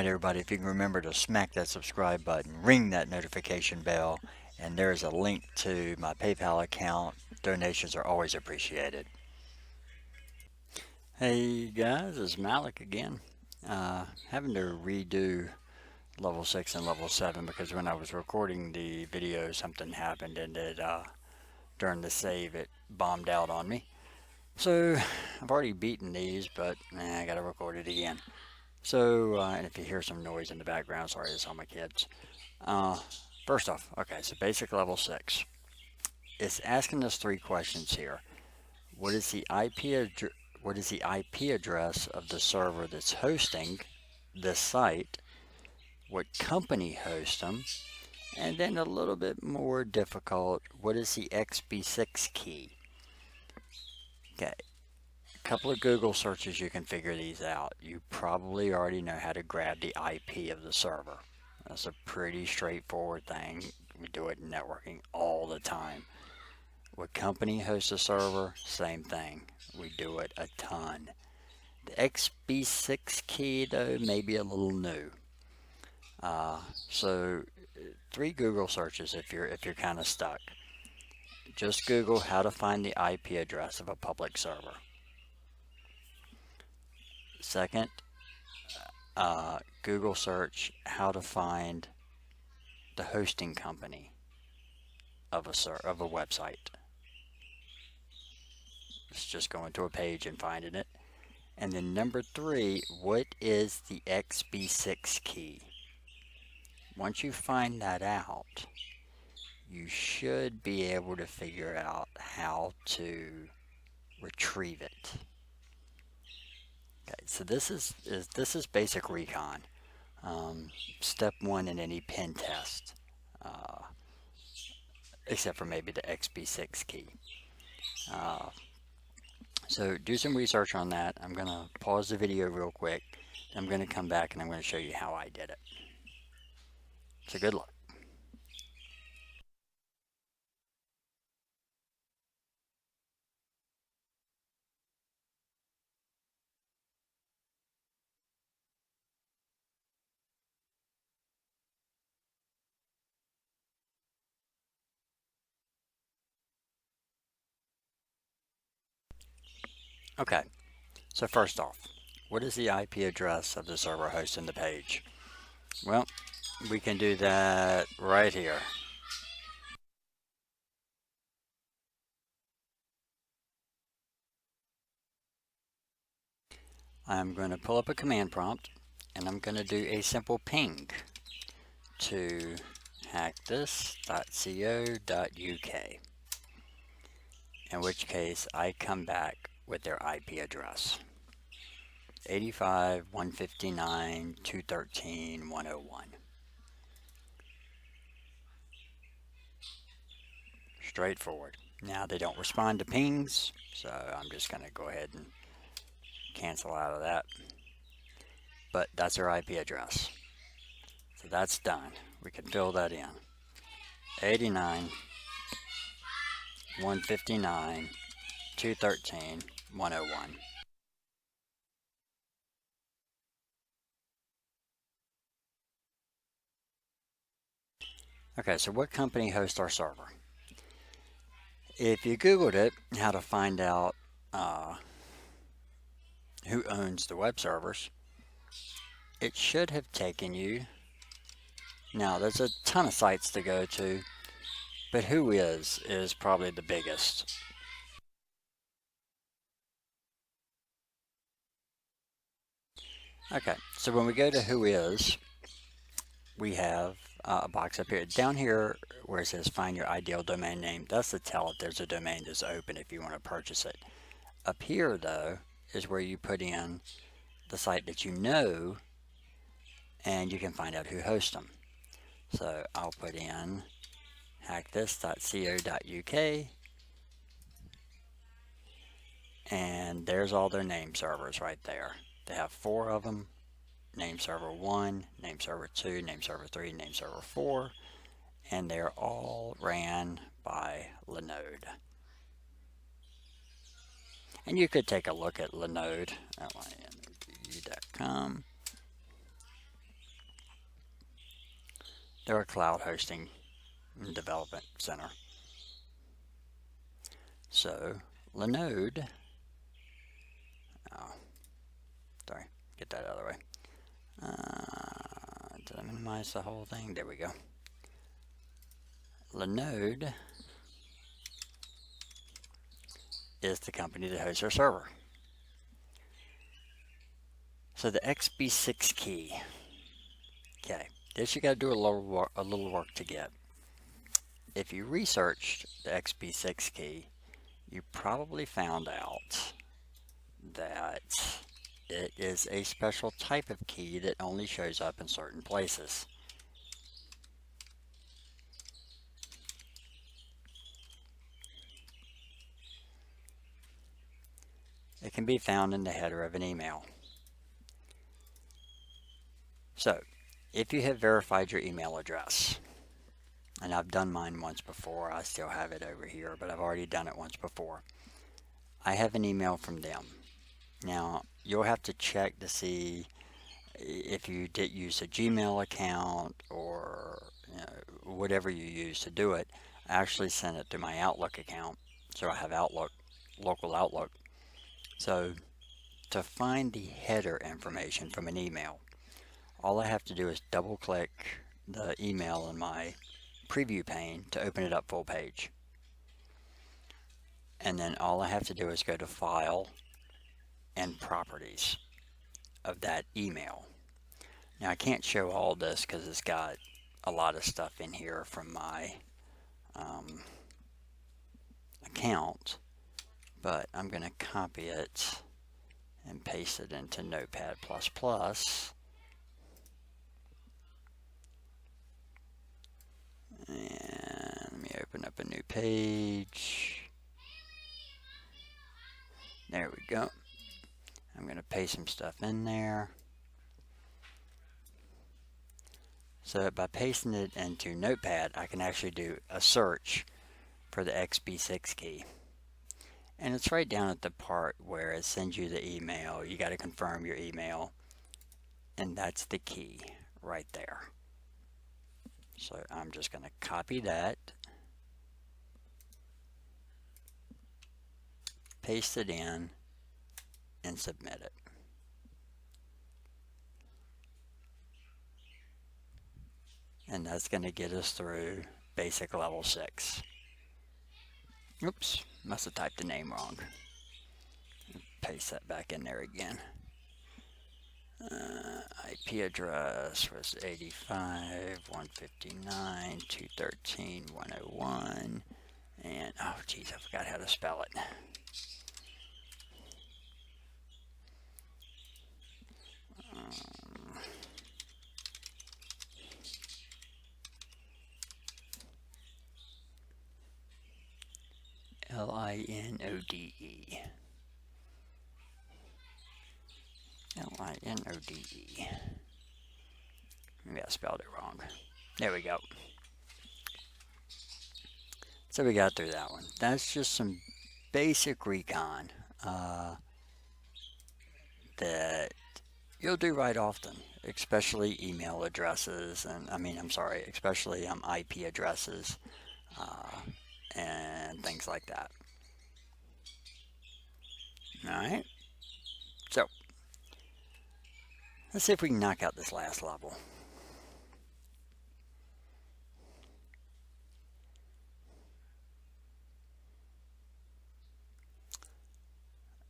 Alright everybody, if you can remember to smack that subscribe button, ring that notification bell, and there's a link to my PayPal account. Donations are always appreciated. Hey guys, it's Malik again. Having to redo level 6 and level 7 because when I was recording the video something happened and during the save it bombed out on me. So I've already beaten these, but I gotta record it again. So, and if you hear some noise in the background, sorry, it's all my kids. First off, okay, so basic level 6. It's asking us 3 questions here. What is the IP address of the server that's hosting this site? What company hosts them? And then a little bit more difficult, what is the XB6 key? Okay. Couple of Google searches you can figure these out. You probably already know how to grab the IP of the server. That's a pretty straightforward thing. We do it in networking all the time. What company hosts a server? Same thing. We do it a ton. The XB6 key though may be a little new. So 3 Google searches if you're kind of stuck. Just Google how to find the IP address of a public server. Second, Google search how to find the hosting company of a website. It's just going to a page and finding it. And then number 3, what is the XB6 key? Once you find that out, you should be able to figure out how to retrieve it. Okay, so this is basic recon. Step 1 in any pen test, except for maybe the XB6 key. So do some research on that. I'm going to pause the video real quick. I'm going to come back and I'm going to show you how I did it. So good luck. Okay, so first off, what is the IP address of the server hosting the page? Well, we can do that right here. I'm going to pull up a command prompt and I'm going to do a simple ping to hackthis.co.uk, in which case I come back with their IP address, 85.159.213.101. Straightforward. Now they don't respond to pings, so I'm just going to go ahead and cancel out of that. But that's our IP address. So that's done. We can fill that in. 89.159.213.101. Okay, so what company hosts our server? If you Googled it, how to find out who owns the web servers, it should have taken you. Now, there's a ton of sites to go to, but Whois probably the biggest. Okay, so when we go to Whois, we have a box up here. Down here where it says find your ideal domain name, that's to tell if there's a domain that's open if you want to purchase it. Up here though is where you put in the site that you know and you can find out who hosts them. So I'll put in hackthis.co.uk and there's all their name servers right there. They have 4 of them. Name server 1, name server 2, name server 3, name server 4, and they're all ran by Linode. And you could take a look at Linode at linode.com. They're a cloud hosting and development center. So Linode, oh, sorry, get that out of the way. Did I minimize the whole thing? There we go. Linode is the company that hosts our server. So the XB6 key. Okay, this you got to do a little work to get. If you researched the XB6 key, you probably found out that it is a special type of key that only shows up in certain places. It can be found in the header of an email. So, if you have verified your email address, and I've done mine once before, I still have it over here, but I've already done it once before. I have an email from them. Now, you'll have to check to see if you did use a Gmail account or whatever you use to do it. I actually sent it to my Outlook account, so I have Outlook, local Outlook. So, to find the header information from an email, all I have to do is double click the email in my preview pane to open it up full page. And then all I have to do is go to File and Properties of that email. Now I can't show all this because it's got a lot of stuff in here from my account, but I'm going to copy it and paste it into Notepad++. And let me open up a new page. There we go. I'm going to paste some stuff in there. So by pasting it into Notepad, I can actually do a search for the XB6 key. And it's right down at the part where it sends you the email. You got to confirm your email. And that's the key right there. So I'm just going to copy that, paste it in, and submit it. And that's going to get us through basic level 6. Oops, must have typed the name wrong. Paste that back in there again. IP address was 85.159.213.101. And, oh geez, I forgot how to spell it. Linode. Linode. Maybe I spelled it wrong. There we go. So we got through that one. That's just some basic recon that you'll do right often, especially email addresses, and especially IP addresses and things like that. Alright, so let's see if we can knock out this last level.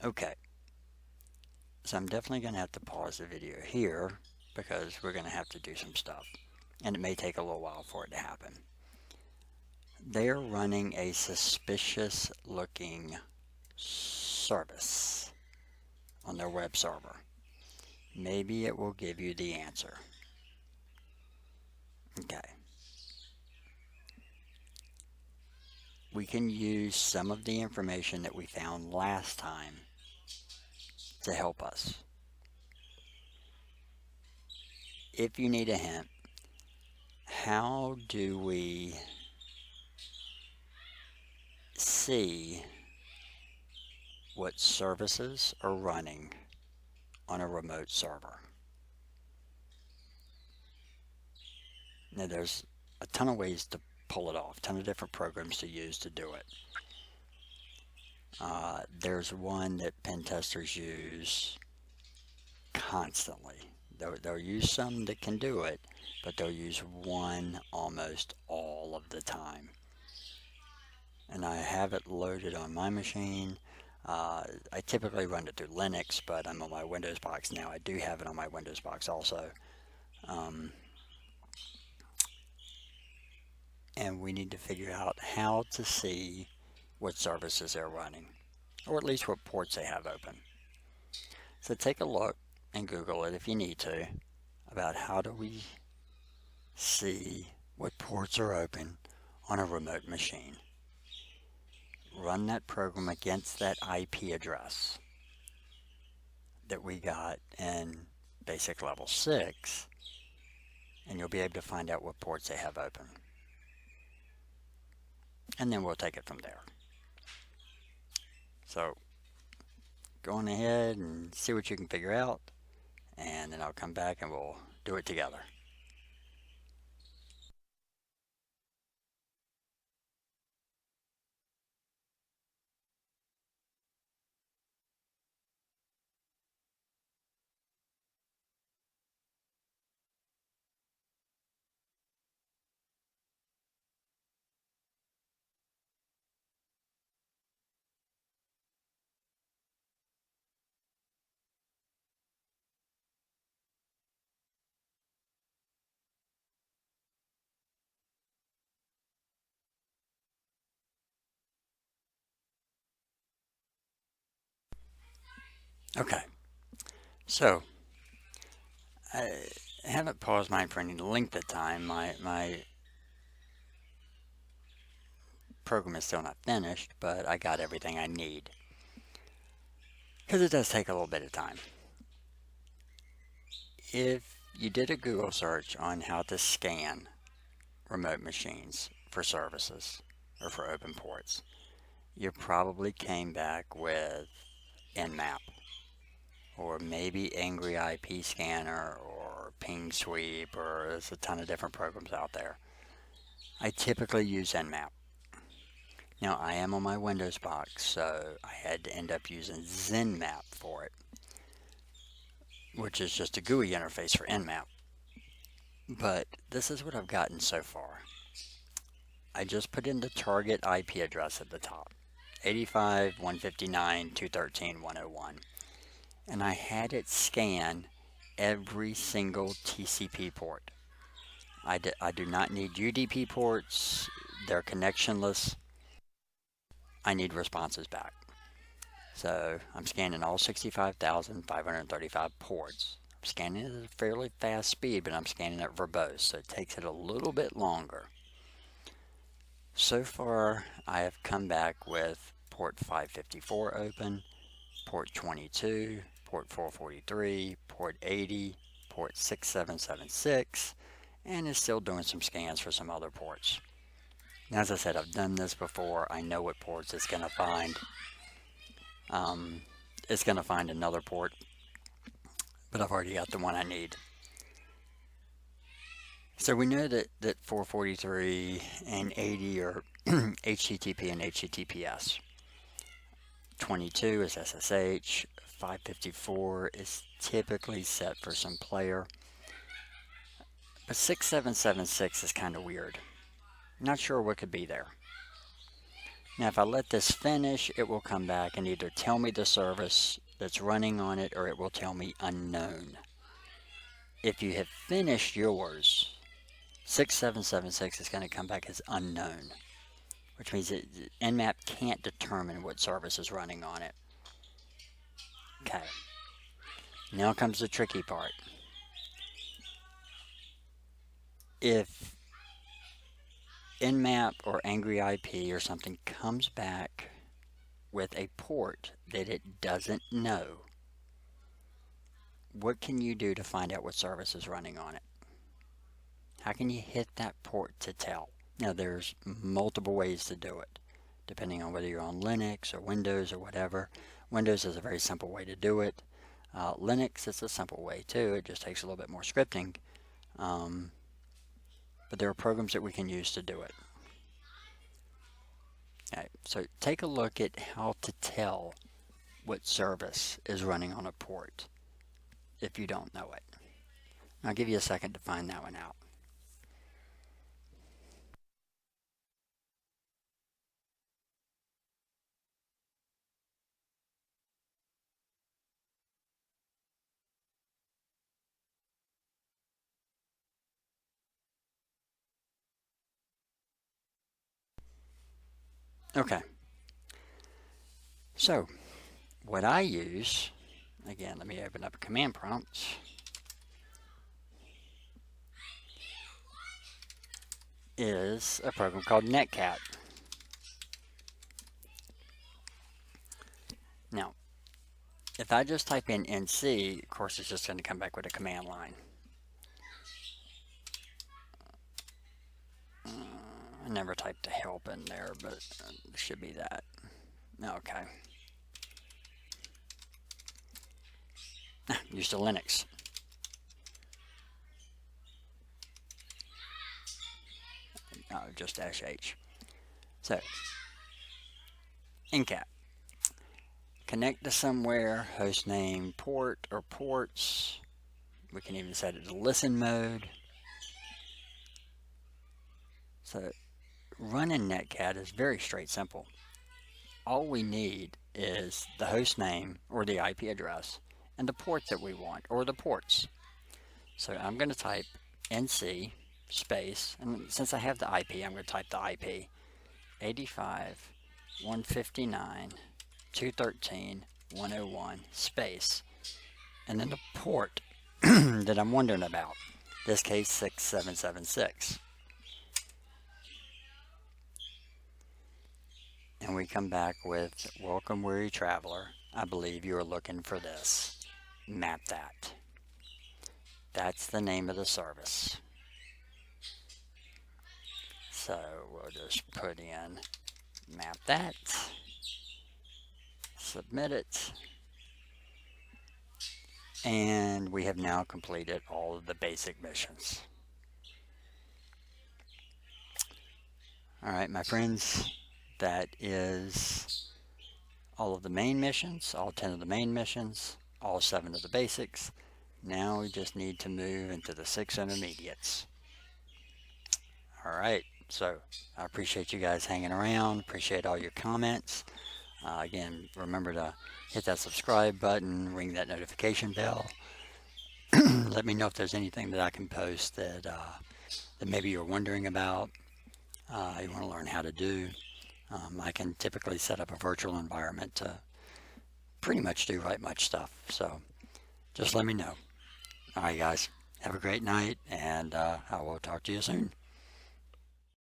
Okay, so I'm definitely going to have to pause the video here because we're going to have to do some stuff, and it may take a little while for it to happen. They're running a suspicious looking service on their web server. Maybe it will give you the answer. Okay. We can use some of the information that we found last time to help us. If you need a hint, how do we see what services are running on a remote server? Now there's a ton of ways to pull it off, a ton of different programs to use to do it. There's one that pen testers use constantly. They'll use some that can do it, but they'll use one almost all of the time. And I have it loaded on my machine. I typically run it through Linux, but I'm on my Windows box now. I do have it on my Windows box also. And we need to figure out how to see what services they're running, or at least what ports they have open. So take a look and Google it if you need to, about how do we see what ports are open on a remote machine. Run that program against that IP address that we got in basic level 6, and you'll be able to find out what ports they have open. And then we'll take it from there. So go on ahead and see what you can figure out, and then I'll come back and we'll do it together. Okay, so I haven't paused mine for any length of time. My program is still not finished, but I got everything I need. Because it does take a little bit of time. If you did a Google search on how to scan remote machines for services or for open ports, you probably came back with Nmap, or maybe Angry IP Scanner, or Ping Sweep, or there's a ton of different programs out there. I typically use Nmap. Now I am on my Windows box, so I had to end up using ZenMap for it, which is just a GUI interface for Nmap. But this is what I've gotten so far. I just put in the target IP address at the top, 85.159.213.101, and I had it scan every single TCP port. I do not need UDP ports, they're connectionless. I need responses back. So I'm scanning all 65,535 ports. I'm scanning at a fairly fast speed, but I'm scanning it verbose, so it takes it a little bit longer. So far, I have come back with port 554 open, port 22, port 443, port 80, port 6776, and is still doing some scans for some other ports. Now, as I said, I've done this before. I know what ports it's going to find. It's going to find another port, but I've already got the one I need. So we know that 443 and 80 are HTTP and HTTPS. 22 is SSH. 554 is typically set for some player. But 6776 is kind of weird. Not sure what could be there. Now if I let this finish, it will come back and either tell me the service that's running on it, or it will tell me unknown. If you have finished yours, 6776 is going to come back as unknown, which means that Nmap can't determine what service is running on it. Okay, now comes the tricky part. If Nmap or Angry IP or something comes back with a port that it doesn't know, what can you do to find out what service is running on it? How can you hit that port to tell? Now there's multiple ways to do it, depending on whether you're on Linux or Windows or whatever. Windows is a very simple way to do it. Linux is a simple way too, it just takes a little bit more scripting. but there are programs that we can use to do it. Okay, so take a look at how to tell what service is running on a port if you don't know it. I'll give you a second to find that one out. Okay, so what I use, again, let me open up a command prompt. Is a program called Netcat. Now, if I just type in NC, of course it's just going to come back with a command line. I never typed a help in there, but it should be that. Okay. Used to Linux. Just -H. So, NCAT. Connect to somewhere, host name, port or ports. We can even set it to listen mode. So, running Netcat is very straight simple. All we need is the host name or the IP address and the port that we want, or the ports. So I'm going to type NC space, and since I have the IP, I'm going to type the IP 85.159.213.101 space, and then the port that I'm wondering about, this case 6776. And we come back with, welcome weary traveler, I believe you are looking for this. Map that. That's the name of the service. So we'll just put in map that, submit it, and we have now completed all of the basic missions. Alright, my friends, that is all of the main missions, all 10 of the main missions, all 7 of the basics. Now we just need to move into the 6 intermediates. Alright, so I appreciate you guys hanging around, appreciate all your comments. Again, remember to hit that subscribe button, ring that notification bell. Let me know if there's anything that I can post that, that maybe you're wondering about, you want to learn how to do. I can typically set up a virtual environment to pretty much do right much stuff. So just let me know. Alright guys, have a great night, and I will talk to you soon.